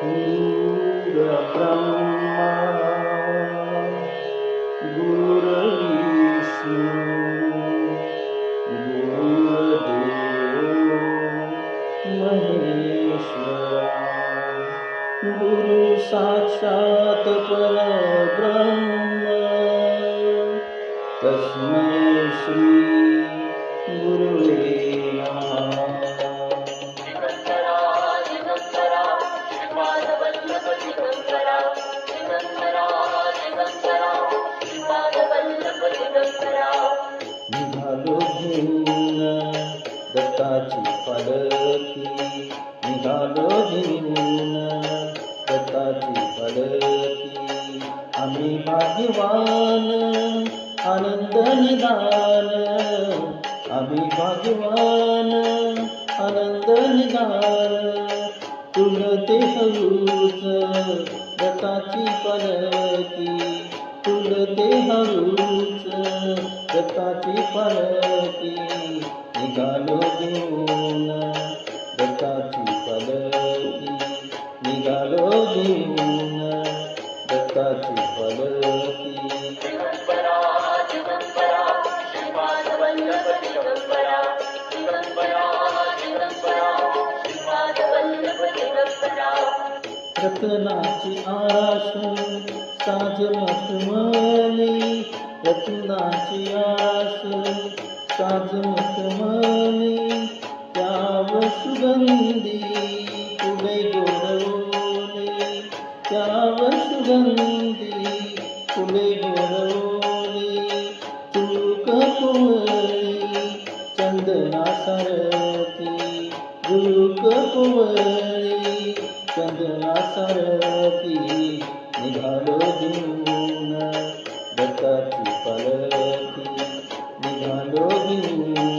गुरुर्ब्रह्मा गुरुर्विष्णू गुरुर्देवो महेश्वरा गुरु साक्षात परब्रह्म तस्मै श्री गुरुवे नमः. दिगंबरा दिगंबरा श्रीपादवल्लभ दिगंबरा दिगंबरा दिगंबरा श्रीपादवल्लभ दिगंबरा. निघालो घेऊन दत्ताची पालखी निघालो घेऊन दत्ताची पालखी आम्ही भाग्यवान आनंद निदान आम्ही भाग्यवान आनंद निदान तुलते हळूच दत्ताची पालखी तुलते हळूच दत्ताची पालखी निघालो घेऊन दत्ताची पालखी निघालो घेऊन दत्ताची पालखी. दिगंबरा दिगंबरा श्रीपादवल्लभ दिगंबरा दिगंबरा दिगंबरा श्रीपादवल्लभ दिगंबरा. रत्नाची आरास साज मखमली रत्नाची आरास साज मखमली त्याव सुगंधी फुले गोडवली त्याव सुगंधी फुले गोडवली तूक कुवळी चंदनासारखी तूक कुवळी चंदनासारखी निघालो घेऊन दत्ताची पालखी निघालो घेऊन